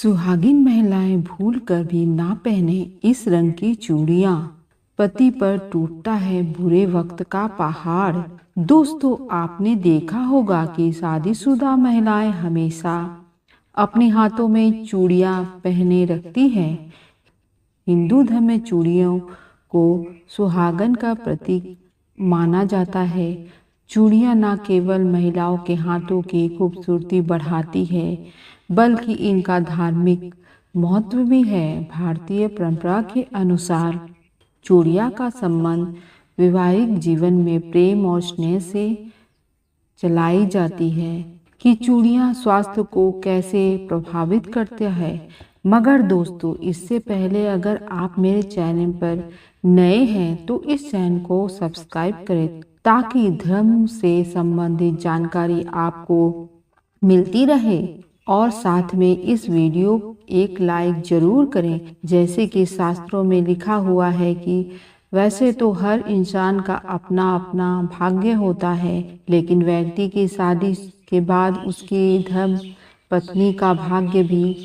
सुहागिन महिलाएं भूल कर भी ना पहने इस रंग की चूड़ियां। पति पर टूटता है बुरे वक्त का पहाड़। दोस्तों, आपने देखा होगा कि शादीशुदा महिलाएं हमेशा अपने हाथों में चूड़ियां पहने रखती हैं। हिंदू धर्म में चूड़ियों को सुहागन का प्रतीक माना जाता है। चूड़ियां न केवल महिलाओं के हाथों की खूबसूरती बढ़ाती है, बल्कि इनका धार्मिक महत्व भी है। भारतीय परंपरा के अनुसार चूड़िया का संबंध वैवाहिक जीवन में प्रेम और स्नेह से चलाई जाती है। कि चूड़ियां स्वास्थ्य को कैसे प्रभावित करते हैं। मगर दोस्तों, इससे पहले अगर आप मेरे चैनल पर नए हैं तो इस चैनल को सब्सक्राइब करें, ताकि धर्म से संबंधित जानकारी आपको मिलती रहे। और साथ में इस वीडियो एक लाइक जरूर करें। जैसे कि शास्त्रों में लिखा हुआ है कि वैसे तो हर इंसान का अपना अपना भाग्य होता है, लेकिन व्यक्ति की शादी के बाद उसकी धर्म पत्नी का भाग्य भी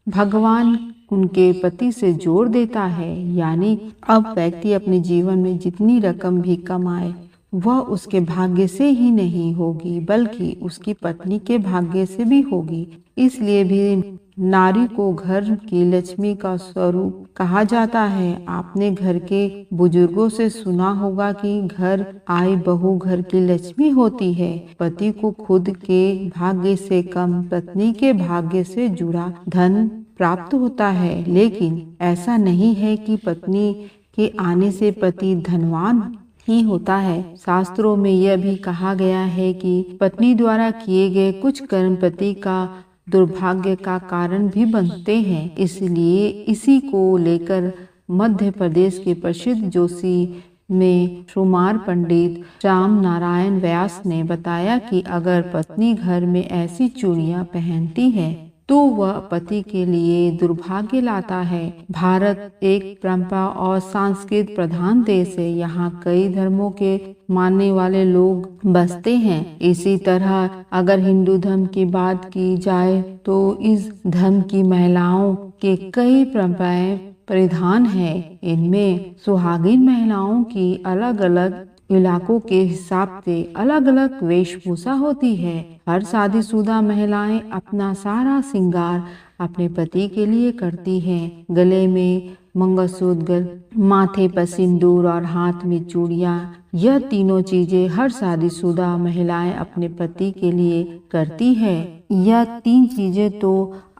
भगवान उनके पति से जोड़ देता है। यानी अब व्यक्ति अपने जीवन में जितनी रकम भी कमाए, वह उसके भाग्य से ही नहीं होगी, बल्कि उसकी पत्नी के भाग्य से भी होगी। इसलिए भी नारी को घर की लक्ष्मी का स्वरूप कहा जाता है। आपने घर के बुजुर्गों से सुना होगा कि घर आई बहू घर की लक्ष्मी होती है। पति को खुद के भाग्य से कम पत्नी के भाग्य से जुड़ा धन प्राप्त होता है, लेकिन ऐसा नहीं है कि पत्नी के आने से पति धनवान ही होता है। शास्त्रों में यह भी कहा गया है कि पत्नी द्वारा किए गए कुछ कर्म पति का दुर्भाग्य का कारण भी बनते हैं। इसलिए इसी को लेकर मध्य प्रदेश के प्रसिद्ध जोशी में सुमार पंडित राम नारायण व्यास ने बताया कि अगर पत्नी घर में ऐसी चूड़ियां पहनती है तो वह पति के लिए दुर्भाग्य लाता है। भारत एक परंपरा और सांस्कृतिक प्रधान देश है। यहाँ कई धर्मों के मानने वाले लोग बसते हैं। इसी तरह अगर हिंदू धर्म की बात की जाए तो इस धर्म की महिलाओं के कई परंपराएं परिधान है। इनमें सुहागिन महिलाओं की अलग अलग इलाकों के हिसाब से अलग अलग वेशभूषा होती है। हर शादीशुदा महिलाएं अपना सारा श्रृंगार अपने पति के लिए करती हैं। गले में मंगलसूत्र, माथे पर सिंदूर और हाथ में चूड़ियां, यह तीनों चीजें हर शादीशुदा महिलाएं अपने पति के लिए करती है। यह तीन चीजें तो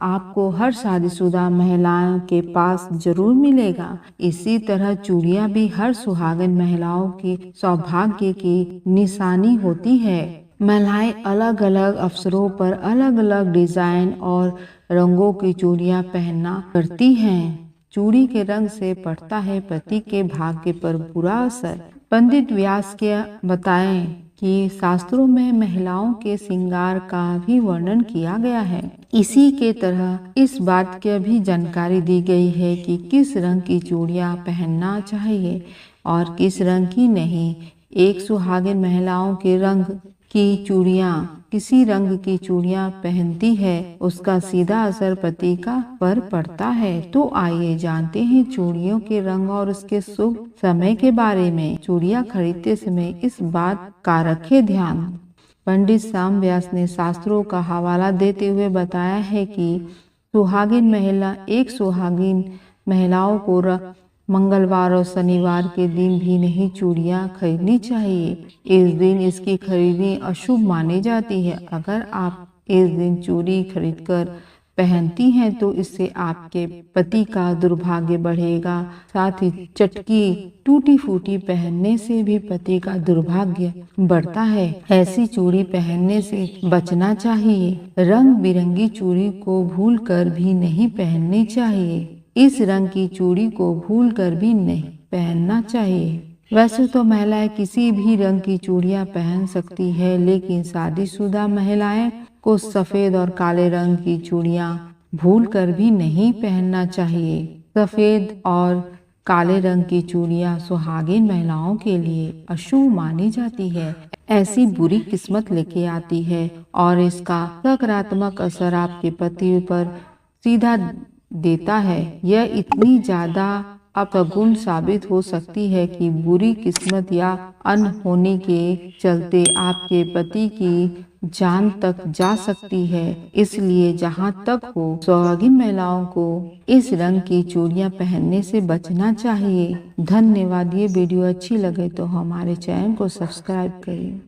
आपको हर शादीशुदा महिलाओं के पास जरूर मिलेगा। इसी तरह चूड़ियां भी हर सुहागन महिलाओं के सौभाग्य की निशानी होती है। महिलाएं अलग अलग अवसरों पर अलग अलग डिजाइन और रंगों की चूड़ियां पहनना करती हैं। चूड़ी के रंग से पड़ता है पति के भाग्य पर बुरा असर। पंडित व्यास के बताएं कि शास्त्रों में महिलाओं के श्रृंगार का भी वर्णन किया गया है। इसी के तरह इस बात की भी जानकारी दी गई है कि किस रंग की चूड़ियां पहनना चाहिए और किस रंग की नहीं। एक सुहागिन महिलाओं के रंग की चूड़ियां किसी रंग की चूड़ियां पहनती है, उसका सीधा असर पति का पर पड़ता है। तो आइए जानते हैं चूड़ियों के रंग और उसके शुभ समय के बारे में। चूड़ियां खरीदते समय इस बात का रखें ध्यान। पंडित श्याम व्यास ने शास्त्रों का हवाला देते हुए बताया है कि सुहागिन महिलाओं को मंगलवार और शनिवार के दिन भी नहीं चूड़ियां खरीदनी चाहिए। इस दिन इसकी खरीदी अशुभ मानी जाती है। अगर आप इस दिन चूड़ी खरीदकर पहनती हैं तो इससे आपके पति का दुर्भाग्य बढ़ेगा। साथ ही चटकी टूटी फूटी पहनने से भी पति का दुर्भाग्य बढ़ता है। ऐसी चूड़ी पहनने से बचना चाहिए। रंग बिरंगी चूड़ी को भूलकर भी नहीं पहननी चाहिए। इस रंग की चूड़ी को भूलकर भी नहीं पहनना चाहिए। वैसे तो महिलाएं किसी भी रंग की चूड़ियां पहन सकती है, लेकिन शादीशुदा महिलाएं को सफेद और काले रंग की चूड़ियां भूलकर भी नहीं पहनना चाहिए। सफेद और काले रंग की चूड़ियां सुहागिन महिलाओं के लिए अशुभ मानी जाती है। ऐसी बुरी किस्मत लेके आती है और इसका सकारात्मक असर आपके पति पर सीधा देता है। यह इतनी ज्यादा अपगुण साबित हो सकती है कि बुरी किस्मत या अनहोनी के चलते आपके पति की जान तक जा सकती है। इसलिए जहां तक हो सुहागिन महिलाओं को इस रंग की चूड़ियां पहनने से बचना चाहिए। धन्यवाद। ये वीडियो अच्छी लगे तो हमारे चैनल को सब्सक्राइब करिए।